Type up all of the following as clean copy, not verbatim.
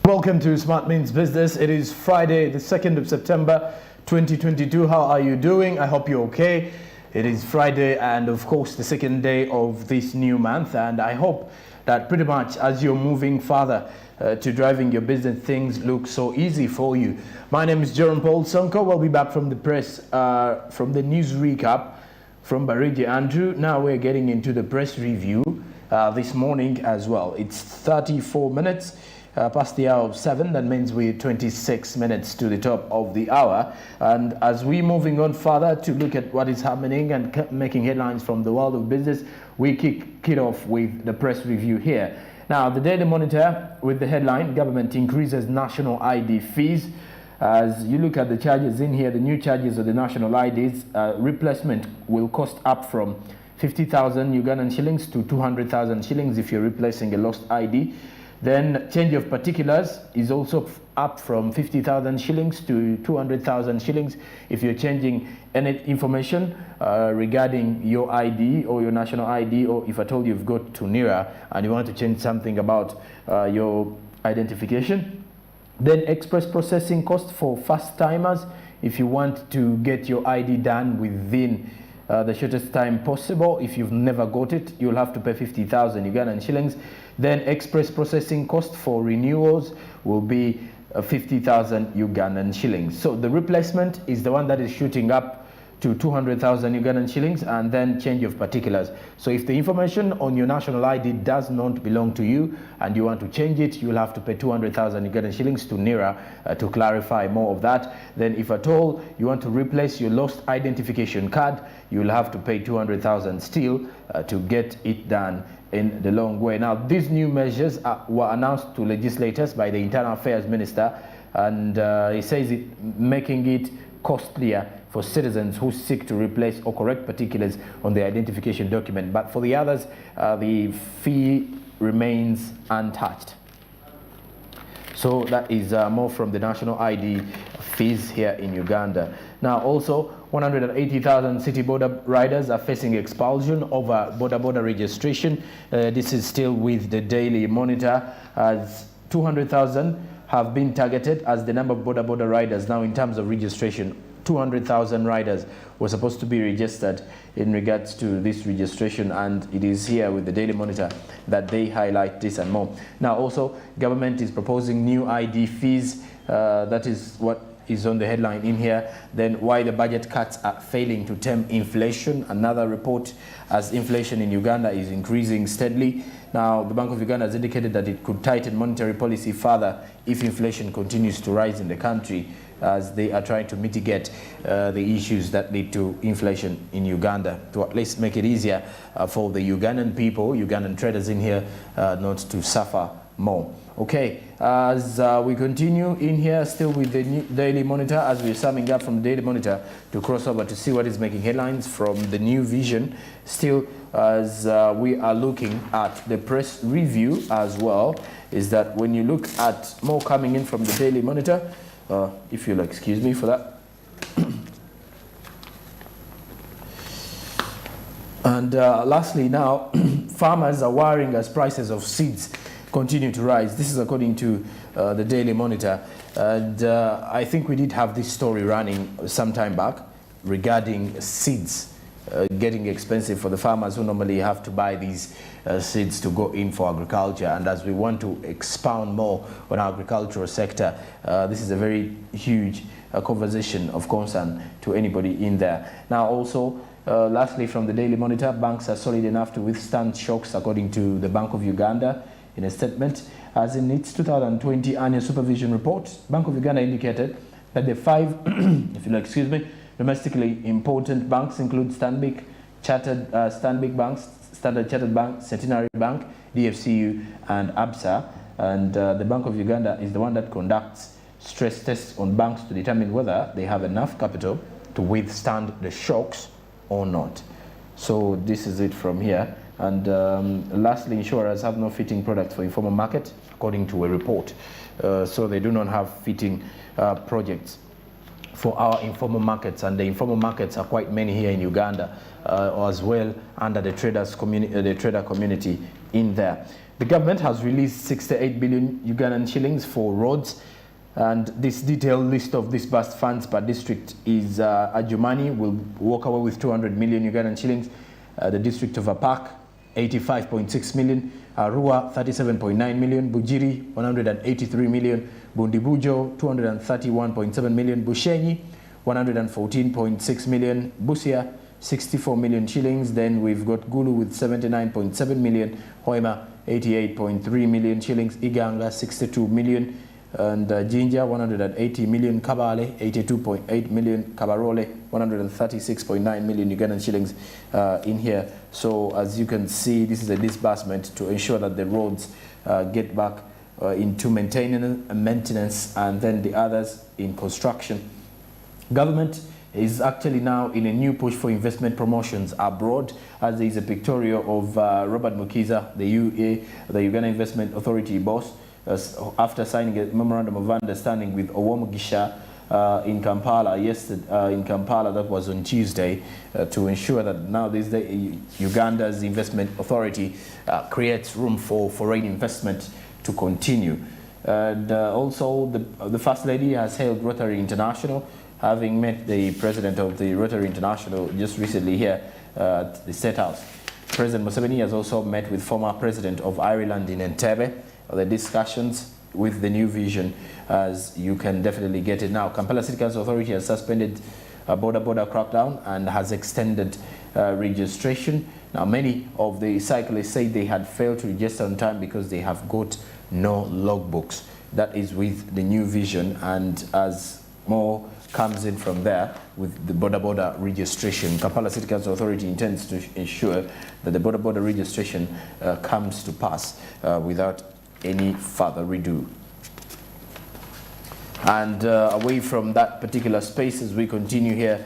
Welcome to Smart Means Business. It is Friday, the 2nd of September, 2022. How are you doing? I hope you're okay. It is Friday and of course the second day of this new month, and I hope that pretty much as you're moving further to driving your business, things look so easy for you. My name is Jerome Paul Sonko. We'll be back from the press, from the news recap from Barigi Andrew. Now we're getting into the press review this morning as well. It's 34 minutes past the hour of 7. That means we're 26 minutes to the top of the hour. And as we're moving on further to look at what is happening and making headlines from the world of business, we kick it off with the press review here. Now, the Daily Monitor with the headline, Government Increases National ID Fees. As you look at the charges in here, the new charges of the national IDs, replacement will cost up from 50,000 Ugandan shillings to 200,000 shillings if you're replacing a lost ID. Then change of particulars is also up from 50,000 shillings to 200,000 shillings if you're changing any information regarding your ID or your national ID, or if at all you've got to NIRA and you want to change something about your identification. Then express processing cost for first timers. If you want to get your ID done within the shortest time possible, if you've never got it, you'll have to pay 50,000 Ugandan shillings. Then express processing cost for renewals will be 50,000 Ugandan shillings. So the replacement is the one that is shooting up to 200,000 Ugandan shillings, and then change of particulars. So if the information on your national ID does not belong to you and you want to change it, you'll have to pay 200,000 Ugandan shillings to NIRA to clarify more of that. Then if at all you want to replace your lost identification card, you'll have to pay 200,000 still to get it done in the long way. Now, these new measures were announced to legislators by the Internal Affairs Minister, and he says it making it costlier for citizens who seek to replace or correct particulars on their identification document. But for the others, the fee remains untouched. So that is more from the national ID fees here in Uganda. Now also, 180,000 city border riders are facing expulsion over border registration. This is still with the Daily Monitor, as 200,000 have been targeted as the number of border riders. Now in terms of registration, 200,000 riders were supposed to be registered in regards to this registration, and it is here with the Daily Monitor that they highlight this and more. Now also, government is proposing new ID fees. That is what is on the headline in here. Then why the budget cuts are failing to tame inflation. Another report, as inflation in Uganda is increasing steadily. Now, the Bank of Uganda has indicated that it could tighten monetary policy further if inflation continues to rise in the country, as they are trying to mitigate the issues that lead to inflation in Uganda, to at least make it easier for the Ugandan people, Ugandan traders in here, not to suffer more. Okay, as we continue in here still with the Daily Monitor, as we're summing up from the Daily Monitor to cross over to see what is making headlines from the New Vision, still as we are looking at the press review as well, is that when you look at more coming in from the Daily Monitor, if you'll excuse me for that. And lastly now, farmers are worrying as prices of seeds continue to rise. This is according to the Daily Monitor. And I think we did have this story running some time back regarding seeds getting expensive for the farmers who normally have to buy these seeds to go in for agriculture. And as we want to expound more on our agricultural sector, this is a very huge conversation of concern to anybody in there. Now also, lastly from the Daily Monitor, banks are solid enough to withstand shocks according to the Bank of Uganda. In a statement, as in its 2020 annual supervision report, Bank of Uganda indicated that the 5, if you'll excuse me, domestically important banks include Stanbic Banks, Standard Chartered Bank, Centenary Bank, DFCU, and ABSA. And the Bank of Uganda is the one that conducts stress tests on banks to determine whether they have enough capital to withstand the shocks or not. So this is it from here. And lastly, insurers have no fitting products for informal market, according to a report. So they do not have fitting projects for our informal markets, and the informal markets are quite many here in Uganda, as well under the trader community in there. The government has released 68 billion Ugandan shillings for roads, and this detailed list of disbursed funds per district is Adjumani will walk away with 200 million Ugandan shillings, the district of Apak 85.6 million, Arua 37.9 million, Bujiri 183 million, Bundibujo 231.7 million, Bushenyi 114.6 million, Busia 64 million shillings. Then we've got Gulu with 79.7 million, Hoima 88.3 million shillings, Iganga 62 million, and Jinja 180 million, Kabale 82.8 million, Kabarole 136.9 million Ugandan shillings in here. So as you can see, this is a disbursement to ensure that the roads get back into maintenance, and then the others in construction. Government is actually now in a new push for investment promotions abroad, as there is a pictorial of Robert Mukiza, the Uganda Investment Authority boss, after signing a memorandum of understanding with Owomugisha in Kampala yesterday. In Kampala, that was on Tuesday, to ensure that now Uganda's Investment Authority creates room for foreign investment to continue. And also, the First Lady has hailed Rotary International, having met the president of the Rotary International just recently here at the State House. President Museveni has also met with former president of Ireland in Entebbe. The discussions with the new vision, as you can definitely get it now. Kampala City Council Authority has suspended a border crackdown and has extended registration. Now, many of the cyclists say they had failed to register on time because they have got no logbooks. That is with the new vision, and as more comes in from there with the border registration, Kampala City Council Authority intends to ensure that the border registration comes to pass without any further redo. And away from that particular space, as we continue here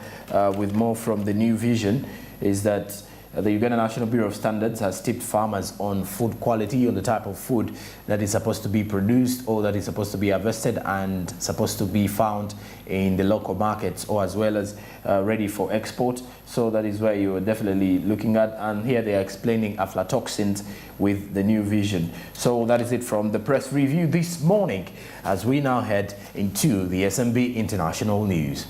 with more from the new vision, is that the Uganda National Bureau of Standards has tipped farmers on food quality, on the type of food that is supposed to be produced or that is supposed to be harvested and supposed to be found in the local markets, or as well as ready for export. So that is where you are definitely looking at, and here they are explaining aflatoxins with the new vision. So that is it from the press review this morning, as we now head into the SMB International News.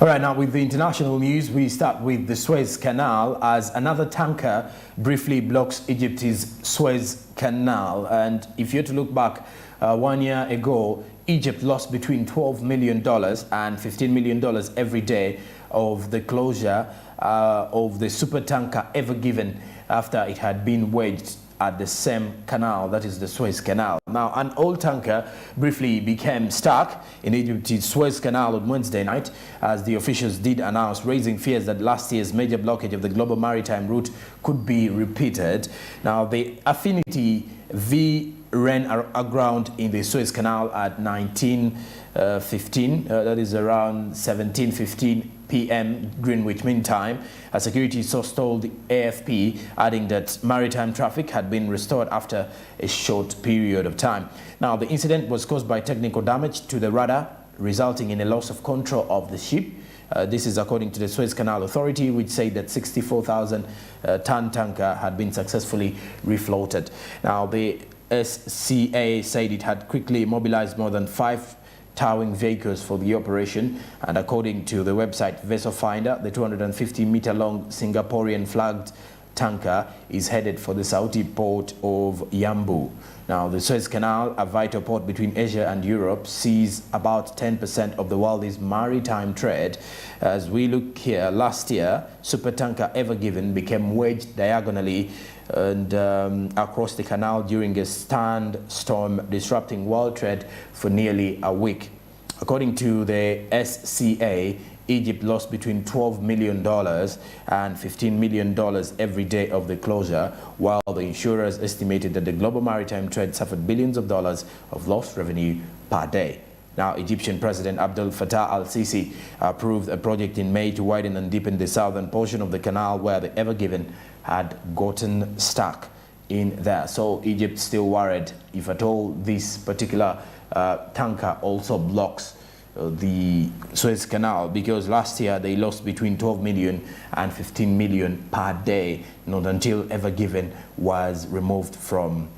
All right, now with the international news, we start with the Suez Canal, as another tanker briefly blocks Egypt's Suez Canal. And if you're to look back 1 year ago, Egypt lost between $12 million and $15 million every day of the closure of the supertanker Ever Given after it had been wedged at the same canal, that is the Suez Canal. Now, an old tanker briefly became stuck in Egypt's Suez Canal on Wednesday night, as the officials did announce, raising fears that last year's major blockage of the global maritime route could be repeated. Now, the Affinity V ran aground in the Suez Canal at 19:15, that is around 17:15 p.m. Greenwich Mean Time. A security source told the AFP, adding that maritime traffic had been restored after a short period of time. Now, the incident was caused by technical damage to the rudder, resulting in a loss of control of the ship. This is according to the Suez Canal Authority, which said that 64,000 ton tanker had been successfully refloated. Now, the SCA said it had quickly mobilized more than 5 towing vehicles for the operation, and according to the website Vessel Finder, the 250-meter-long Singaporean flagged tanker is headed for the Saudi port of Yambu. Now, the Suez Canal, a vital port between Asia and Europe, sees about 10% of the world's maritime trade. As we look here, last year, supertanker Ever Given became wedged diagonally and across the canal during a storm, disrupting world trade for nearly a week. According to the SCA, Egypt lost between $12 million and $15 million every day of the closure, while the insurers estimated that the global maritime trade suffered billions of dollars of lost revenue per day. Now, Egyptian President Abdel Fattah al-Sisi approved a project in May to widen and deepen the southern portion of the canal where the Ever Given had gotten stuck. in there. So Egypt still worried if at all this particular tanker also blocks the Suez Canal, because last year they lost between 12 million and 15 million per day, not until Ever Given was removed from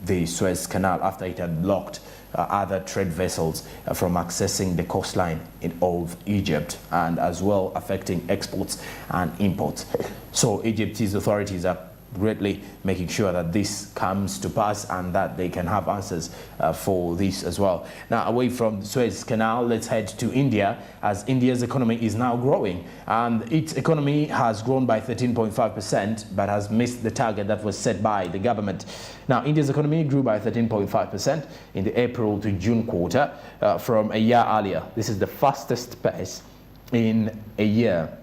the Suez Canal after it had blocked other trade vessels from accessing the coastline of Egypt, and as well affecting exports and imports. So Egypt's authorities are greatly making sure that this comes to pass and that they can have answers for this as well. Now, away from the Suez Canal, let's head to India, as India's economy is now growing, and its economy has grown by 13.5% but has missed the target that was set by the government. Now, India's economy grew by 13.5% in the April to June quarter from a year earlier. This is the fastest pace in a year,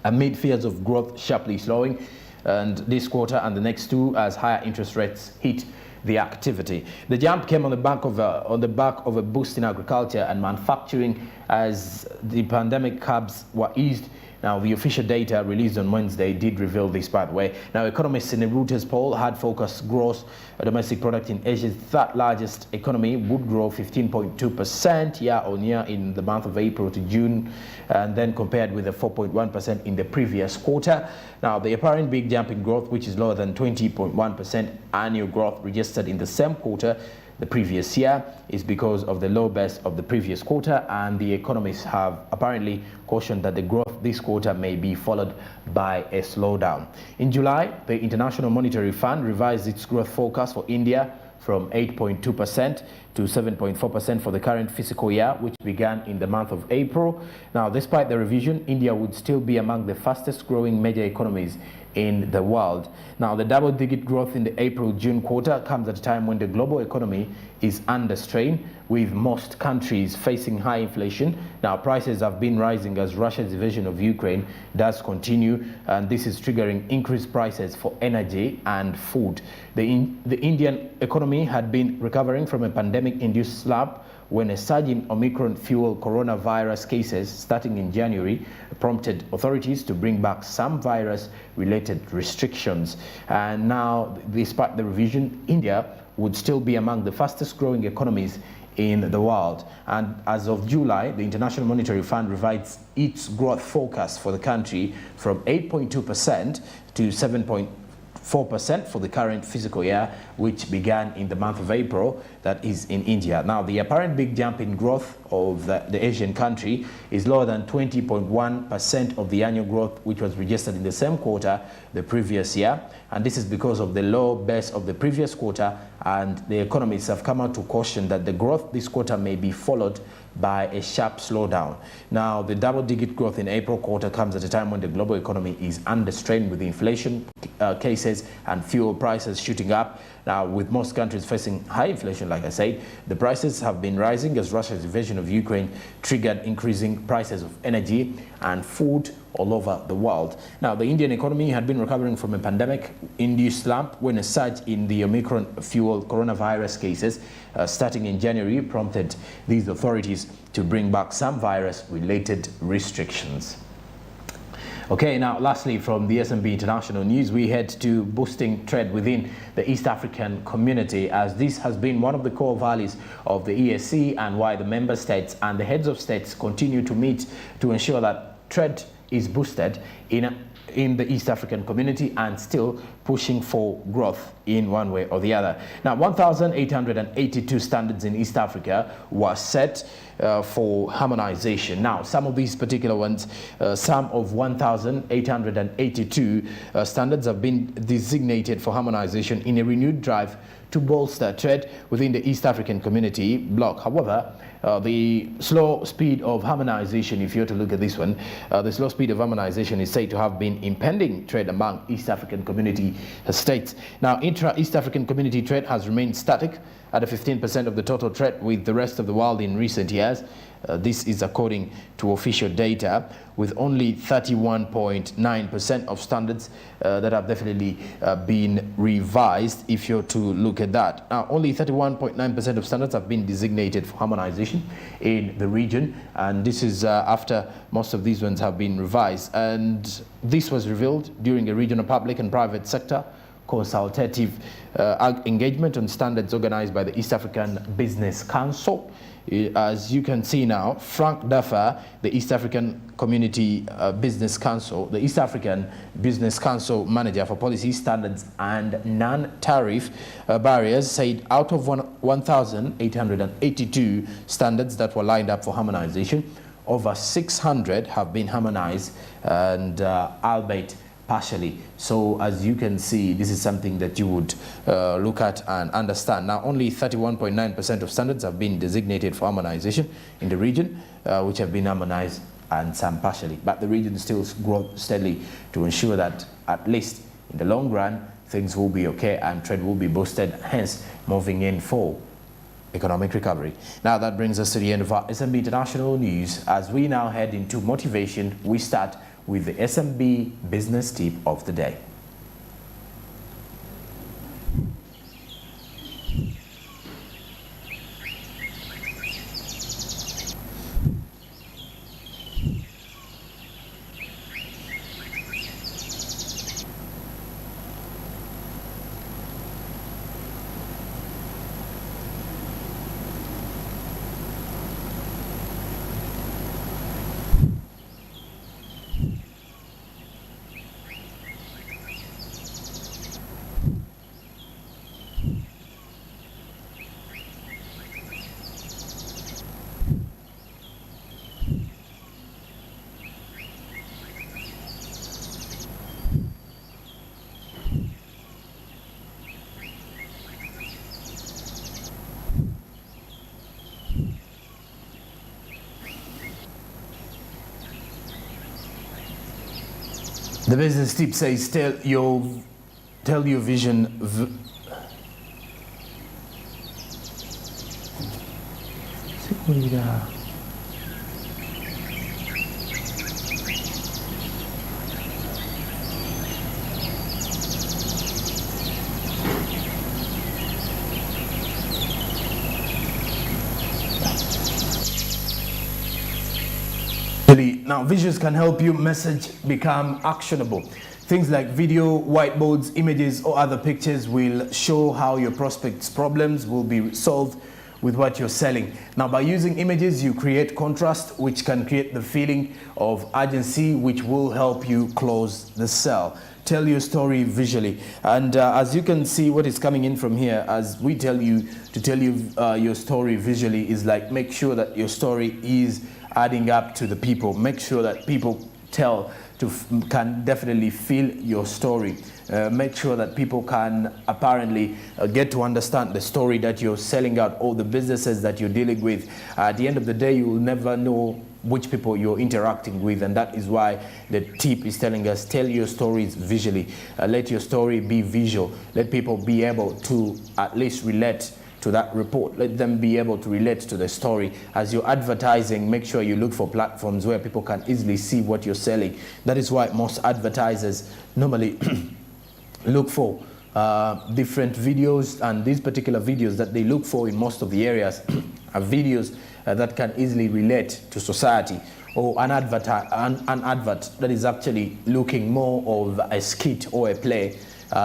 amid fears of growth sharply slowing and this quarter and the next two, as higher interest rates hit the activity. The jump came on the back of a boost in agriculture and manufacturing as the pandemic curbs were eased. Now, the official data released on Wednesday did reveal this, by the way. Now, economists in a Reuters poll had forecast gross domestic product in Asia's third largest economy would grow 15.2% year-on-year in the month of April to June, and then compared with the 4.1% in the previous quarter. Now, the apparent big jump in growth, which is lower than 20.1% annual growth registered in the same quarter the previous year, is because of the low base of the previous quarter, and the economists have apparently cautioned that the growth this quarter may be followed by a slowdown. In July, the International Monetary Fund revised its growth forecast for India from 8.2% to 7.4% for the current fiscal year, which began in the month of April. Now, despite the revision, India would still be among the fastest growing major economies in the world. Now, the double-digit growth in the April-June quarter comes at a time when the global economy is under strain, with most countries facing high inflation. Now, prices have been rising as Russia's invasion of Ukraine does continue, and this is triggering increased prices for energy and food. The Indian economy had been recovering from a pandemic-induced slump when a surge in Omicron-fueled coronavirus cases starting in January prompted authorities to bring back some virus-related restrictions. And now, despite the revision, India would still be among the fastest-growing economies in the world. And as of July, the International Monetary Fund revised its growth forecast for the country from 8.2% to 7.4% for the current fiscal year, which began in the month of April, that is in India. Now, the apparent big jump in growth of the Asian country is lower than 20.1% of the annual growth which was registered in the same quarter the previous year, and this is because of the low base of the previous quarter, and the economists have come out to caution that the growth this quarter may be followed by a sharp slowdown. Now, the double-digit growth in April quarter comes at a time when the global economy is under strain with inflation cases and fuel prices shooting up. Now, with most countries facing high inflation, like I said, the prices have been rising as Russia's invasion of Ukraine triggered increasing prices of energy and food all over the world. Now, the Indian economy had been recovering from a pandemic-induced slump when a surge in the Omicron-fueled coronavirus cases starting in January prompted these authorities to bring back some virus-related restrictions. Okay, now lastly, from the SMB International News, we head to boosting trade within the East African community, as this has been one of the core values of the EAC and why the member states and the heads of states continue to meet to ensure that trade is boosted in the East African community and still pushing for growth in one way or the other. Now, 1,882 standards in East Africa were set for harmonization. Now, some of these particular ones, some of 1,882 standards have been designated for harmonization in a renewed drive to bolster trade within the East African community bloc. However, the slow speed of harmonization, if you're to look at this one, the slow speed of harmonization is said to have been impeding trade among East African community states. Now, intra-East African community trade has remained static at 15% of the total trade with the rest of the world in recent years. This is according to official data, with only 31.9% of standards that have definitely been revised, if you're to look at that. Now, only 31.9% of standards have been designated for harmonization in the region, and this is after most of these ones have been revised. And this was revealed during a regional public and private sector consultative engagement on standards organized by the East African Business Council. As you can see now, Frank Duffer, the East African Community Business Council, the East African Business Council Manager for Policy Standards and Non-Tariff Barriers, said out of 1,882 standards that were lined up for harmonization, over 600 have been harmonized, and albeit partially. So as you can see, this is something that you would look at and understand. Now, only 31.9% of standards have been designated for harmonization in the region, which have been harmonized, and some partially. But the region still grows steadily to ensure that at least in the long run, things will be okay and trade will be boosted, hence moving in for economic recovery. Now that brings us to the end of our SMB International News. As we now head into motivation, we start with the SMB Business Tip of the Day. The business tip says, tell your vision. Now, visuals can help your message become actionable. Things like video, whiteboards, images, or other pictures will show how your prospect's problems will be solved with what you're selling. Now, by using images, you create contrast, which can create the feeling of urgency, which will help you close the sale. Tell your story visually. And as you can see, what is coming in from here, as we tell you to tell you your story visually, is like make sure that your story is adding up to the people. Make sure that people can definitely feel your story. Make sure that people can apparently get to understand the story that you're selling out, all the businesses that you're dealing with. At the end of the day, you will never know which people you're interacting with, and that is why the tip is telling us, tell your stories visually. Let your story be visual. Let people be able to at least relate to that report. Let them be able to relate to the story. As you're advertising, make sure you look for platforms where people can easily see what you're selling. That is why most advertisers normally look for different videos, and these particular videos that they look for in most of the areas are videos that can easily relate to society, or an advert that is actually looking more of a skit or a play,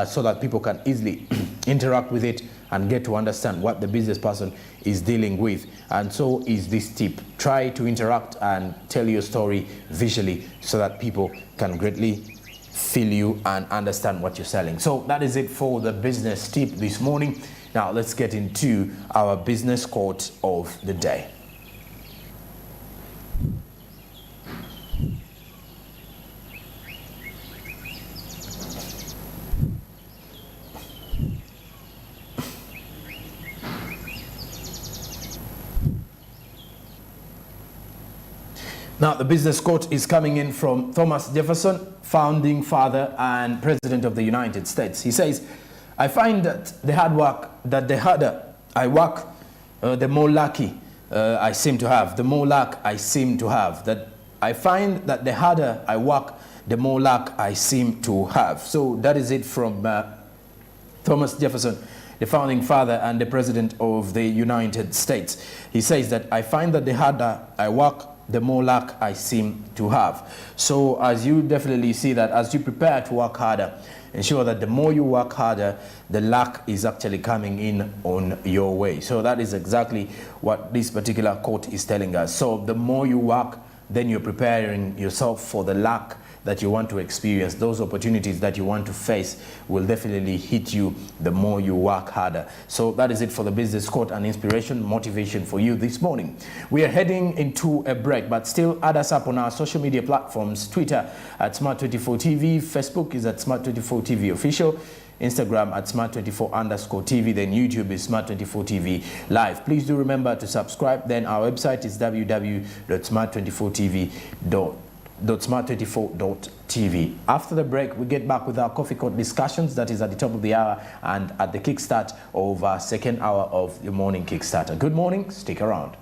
so that people can easily interact with it and get to understand what the business person is dealing with. And so is this tip. Try to interact and tell your story visually so that people can greatly feel you and understand what you're selling. So that is it for the business tip this morning. Now let's get into our business quote of the day. Now, the business quote is coming in from Thomas Jefferson, founding father and president of the United States. He says, I find that the harder I work, the more lucky I seem to have. The more luck I seem to have. That I find that the harder I work, the more luck I seem to have. So that is it from Thomas Jefferson, the founding father and the president of the United States. He says that I find that the harder I work, the more luck I seem to have. So as you definitely see that as you prepare to work harder, ensure that the more you work harder, the luck is actually coming in on your way. So that is exactly what this particular quote is telling us. So the more you work, then you're preparing yourself for the luck that you want to experience. Those opportunities that you want to face will definitely hit you the more you work harder. So that is it for the business quote and inspiration, motivation for you this morning. We are heading into a break, but still add us up on our social media platforms. Twitter at Smart24TV, Facebook is at Smart24TV Official, Instagram at Smart24_TV, then YouTube is Smart24TV Live. Please do remember to subscribe. Then our website is www.smart24tv.smart24.tv. After the break, we get back with our coffee court discussions, that is at the top of the hour and at the kickstart of our second hour of the morning Kickstarter. Good morning, stick around.